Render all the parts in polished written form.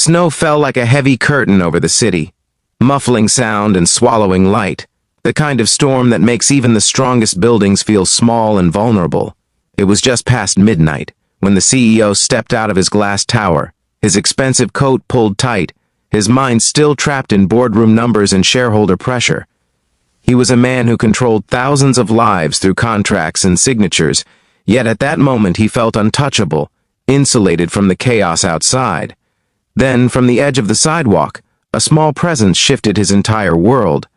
Snow fell like a heavy curtain over the city, muffling sound and swallowing light, the kind of storm that makes even the strongest buildings feel small and vulnerable. It was just past midnight when the CEO stepped out of his glass tower, his expensive coat pulled tight, his mind still trapped in boardroom numbers and shareholder pressure. He was a man who controlled thousands of lives through contracts and signatures, yet at that moment he felt untouchable, insulated from the chaos outside. Then, from the edge of the sidewalk, a small presence shifted his entire world.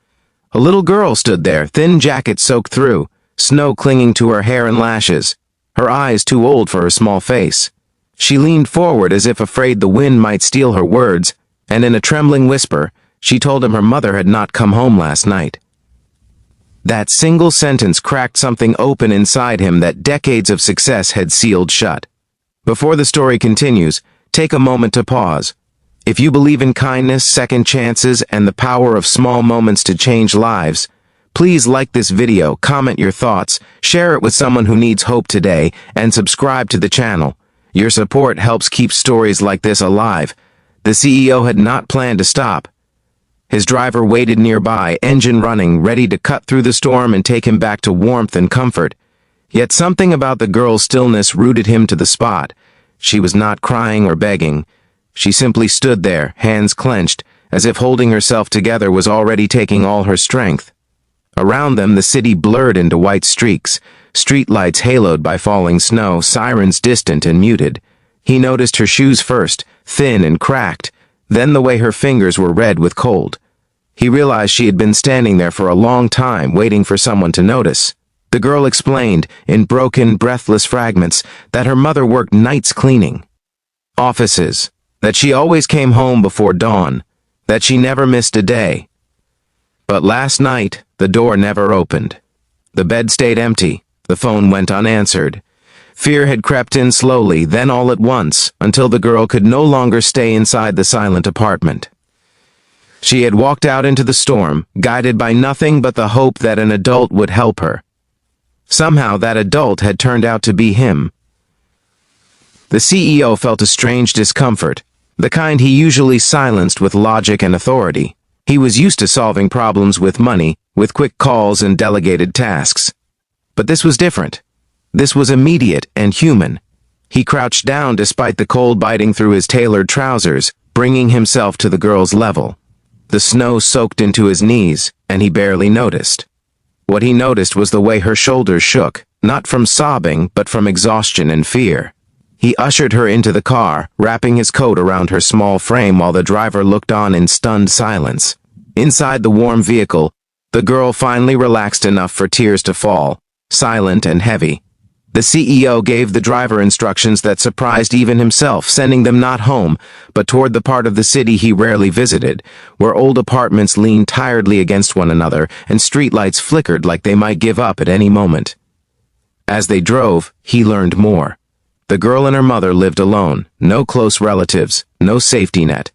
A little girl stood there, thin jacket soaked through, snow clinging to her hair and lashes, her eyes too old for her small face. She leaned forward as if afraid the wind might steal her words, and in a trembling whisper, she told him her mother had not come home last night. That single sentence cracked something open inside him that decades of success had sealed shut. Before the story continues, take a moment to pause. If you believe in kindness, second chances, and the power of small moments to change lives, please like this video, comment your thoughts, share it with someone who needs hope today, and subscribe to the channel. Your support helps keep stories like this alive. The CEO had not planned to stop. His driver waited nearby, engine running, ready to cut through the storm and take him back to warmth and comfort. Yet something about the girl's stillness rooted him to the spot. She was not crying or begging. She simply stood there, hands clenched, as if holding herself together was already taking all her strength. Around them, the city blurred into white streaks, streetlights haloed by falling snow, sirens distant and muted. He noticed her shoes first, thin and cracked, then the way her fingers were red with cold. He realized she had been standing there for a long time, waiting for someone to notice. The girl explained, in broken, breathless fragments, that her mother worked nights cleaning offices, that she always came home before dawn, that she never missed a day. But last night, the door never opened. The bed stayed empty. The phone went unanswered. Fear had crept in slowly, then all at once, until the girl could no longer stay inside the silent apartment. She had walked out into the storm, guided by nothing but the hope that an adult would help her. Somehow that adult had turned out to be him. The CEO felt a strange discomfort, the kind he usually silenced with logic and authority. He was used to solving problems with money, with quick calls and delegated tasks. But this was different. This was immediate and human. He crouched down despite the cold biting through his tailored trousers, bringing himself to the girl's level. The snow soaked into his knees, and he barely noticed. What he noticed was the way her shoulders shook, not from sobbing, but from exhaustion and fear. He ushered her into the car, wrapping his coat around her small frame while the driver looked on in stunned silence. Inside the warm vehicle, the girl finally relaxed enough for tears to fall, silent and heavy. The CEO gave the driver instructions that surprised even himself, sending them not home, but toward the part of the city he rarely visited, where old apartments leaned tiredly against one another and streetlights flickered like they might give up at any moment. As they drove, he learned more. The girl and her mother lived alone, no close relatives, no safety net.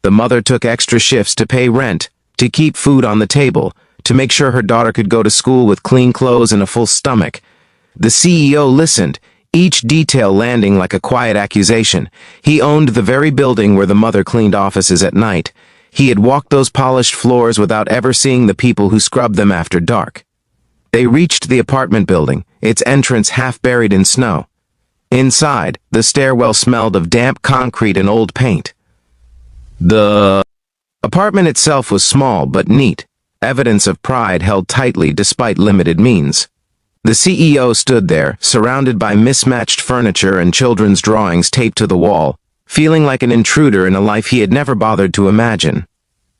The mother took extra shifts to pay rent, to keep food on the table, to make sure her daughter could go to school with clean clothes and a full stomach. The CEO listened, each detail landing like a quiet accusation. He owned the very building where the mother cleaned offices at night. He had walked those polished floors without ever seeing the people who scrubbed them after dark. They reached the apartment building, its entrance half buried in snow. Inside, the stairwell smelled of damp concrete and old paint. The apartment itself was small but neat, evidence of pride held tightly despite limited means. The CEO stood there, surrounded by mismatched furniture and children's drawings taped to the wall, feeling like an intruder in a life he had never bothered to imagine.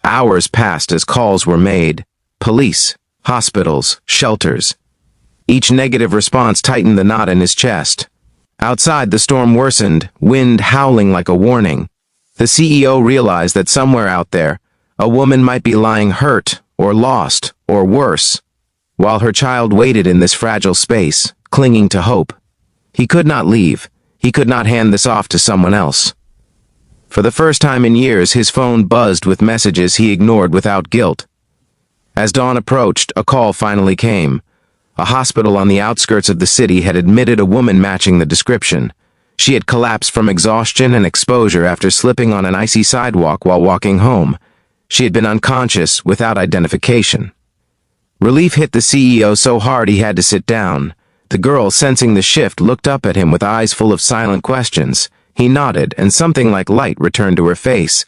Hours passed as calls were made. Police, hospitals, shelters. Each negative response tightened the knot in his chest. Outside, the storm worsened, wind howling like a warning. The CEO realized that somewhere out there, a woman might be lying hurt, or lost, or worse, while her child waited in this fragile space, clinging to hope. He could not leave. He could not hand this off to someone else. For the first time in years, his phone buzzed with messages he ignored without guilt. As dawn approached, a call finally came. A hospital on the outskirts of the city had admitted a woman matching the description. She had collapsed from exhaustion and exposure after slipping on an icy sidewalk while walking home. She had been unconscious without identification. Relief hit the CEO so hard he had to sit down. The girl, sensing the shift, looked up at him with eyes full of silent questions. He nodded, and something like light returned to her face.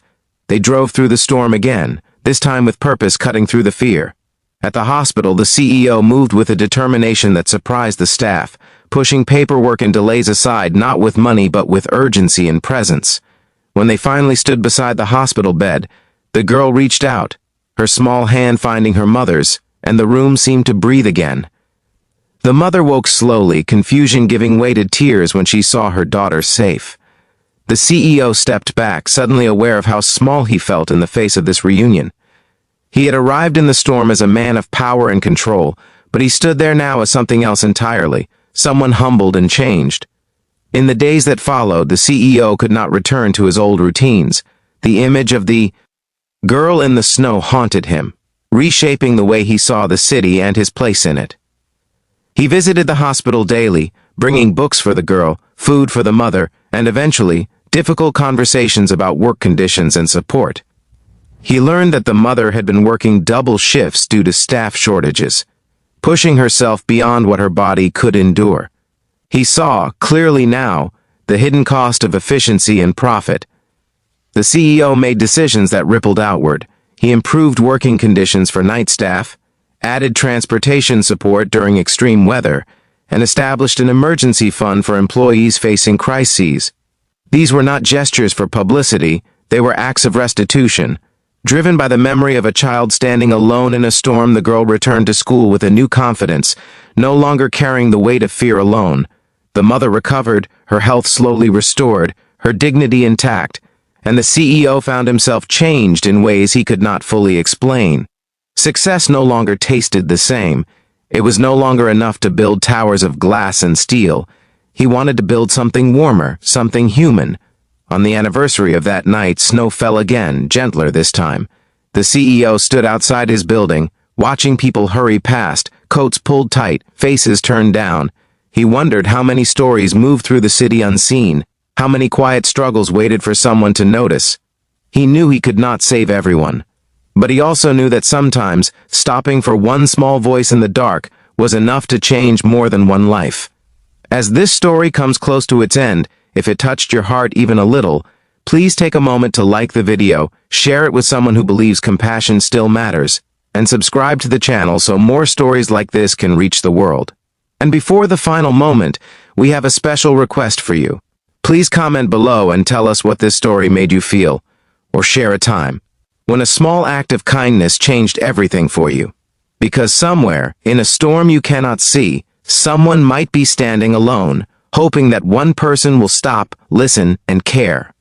They drove through the storm again, this time with purpose cutting through the fear. At the hospital, the CEO moved with a determination that surprised the staff, pushing paperwork and delays aside not with money but with urgency and presence. When they finally stood beside the hospital bed, the girl reached out, her small hand finding her mother's, and the room seemed to breathe again. The mother woke slowly, confusion giving way to tears when she saw her daughter safe. The CEO stepped back, suddenly aware of how small he felt in the face of this reunion. He had arrived in the storm as a man of power and control, but he stood there now as something else entirely, someone humbled and changed. In the days that followed, the CEO could not return to his old routines. The image of the girl in the snow haunted him, reshaping the way he saw the city and his place in it. He visited the hospital daily, bringing books for the girl, food for the mother, and eventually, difficult conversations about work conditions and support. He learned that the mother had been working double shifts due to staff shortages, pushing herself beyond what her body could endure. He saw, clearly now, the hidden cost of efficiency and profit. The CEO made decisions that rippled outward. He improved working conditions for night staff, added transportation support during extreme weather, and established an emergency fund for employees facing crises. These were not gestures for publicity, they were acts of restitution. Driven by the memory of a child standing alone in a storm, the girl returned to school with a new confidence, no longer carrying the weight of fear alone. The mother recovered, her health slowly restored, her dignity intact, and the CEO found himself changed in ways he could not fully explain. Success no longer tasted the same. It was no longer enough to build towers of glass and steel. He wanted to build something warmer, something human. On the anniversary of that night, snow fell again, gentler this time. The CEO stood outside his building, watching people hurry past, coats pulled tight, faces turned down. He wondered how many stories moved through the city unseen, how many quiet struggles waited for someone to notice. He knew he could not save everyone. But he also knew that sometimes, stopping for one small voice in the dark was enough to change more than one life. As this story comes close to its end, if it touched your heart even a little, please take a moment to like the video, share it with someone who believes compassion still matters, and subscribe to the channel so more stories like this can reach the world. And before the final moment, we have a special request for you. Please comment below and tell us what this story made you feel, or share a time when a small act of kindness changed everything for you. Because somewhere, in a storm you cannot see, someone might be standing alone, hoping that one person will stop, listen, and care.